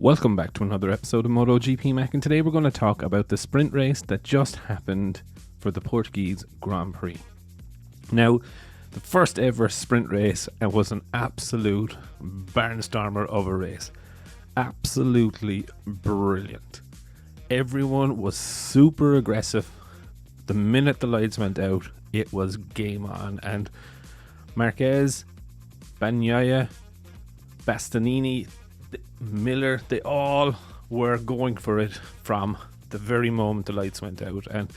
Welcome back to another episode of Motogp Mac, and today we're going to talk about the sprint race that just happened for the Portuguese Grand Prix. Now, the first ever sprint race was an absolute barnstormer of a race. Absolutely brilliant. Everyone was super aggressive. The minute the lights went out, it was game on, and Marquez, Bagnaia, Bastianini, Miller, they all were going for it from the very moment the lights went out. And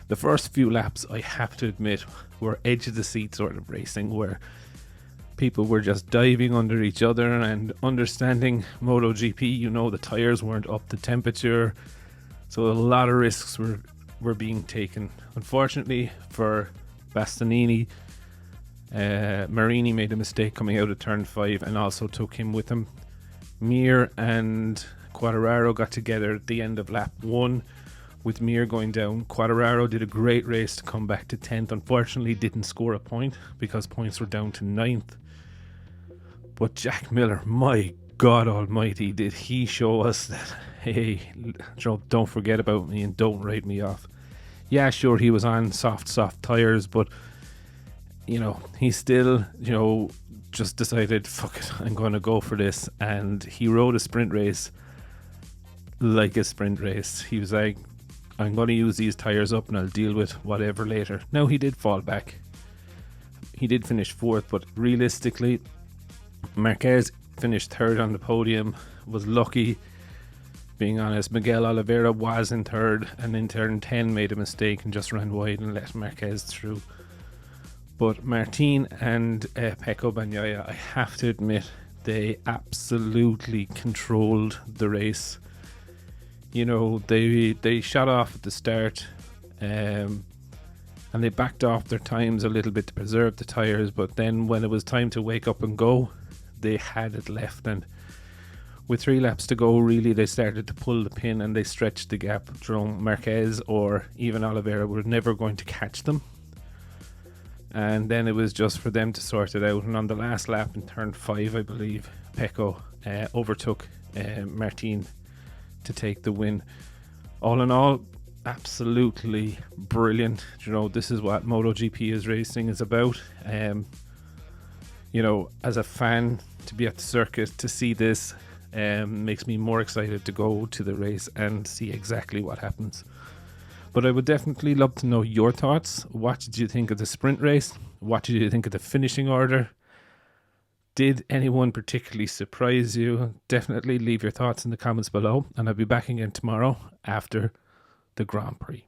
the first few laps, I have to admit, were edge of the seat sort of racing, where people were just diving under each other. And understanding MotoGP, the tires weren't up to temperature, so a lot of risks were being taken. Unfortunately for Bastianini, Marini made a mistake coming out of turn 5 and also took him with him. Mir and Quartararo got together at the end of lap 1 with Mir going down. Quartararo did a great race to come back to 10th. Unfortunately didn't score a point because points were down to 9th. But Jack Miller, my God almighty, did he show us that, hey, don't forget about me and don't write me off. Yeah, sure, he was on soft tires, but he still, just decided, fuck it, I'm going to go for this. And he rode a sprint race like a sprint race. He was like, I'm going to use these tires up and I'll deal with whatever later. Now, he did fall back. He did finish 4th, but realistically, Marquez finished 3rd on the podium. Was lucky, being honest. Miguel Oliveira was in 3rd, and in turn 10 made a mistake and just ran wide and let Marquez through. But Martin and Pecco Bagnaia, I have to admit, they absolutely controlled the race. They shot off at the start, and they backed off their times a little bit to preserve the tyres. But then when it was time to wake up and go, they had it left. And with 3 laps to go, really, they started to pull the pin and they stretched the gap. Marquez or even Oliveira were never going to catch them. And then it was just for them to sort it out. And on the last lap in turn 5, I believe, Pecco overtook Martin to take the win. All in all, absolutely brilliant. This is what MotoGP is racing is about. As a fan, to be at the circuit, to see this makes me more excited to go to the race and see exactly what happens. But I would definitely love to know your thoughts. What did you think of the sprint race? What did you think of the finishing order? Did anyone particularly surprise you? Definitely leave your thoughts in the comments below, and I'll be back again tomorrow after the Grand Prix.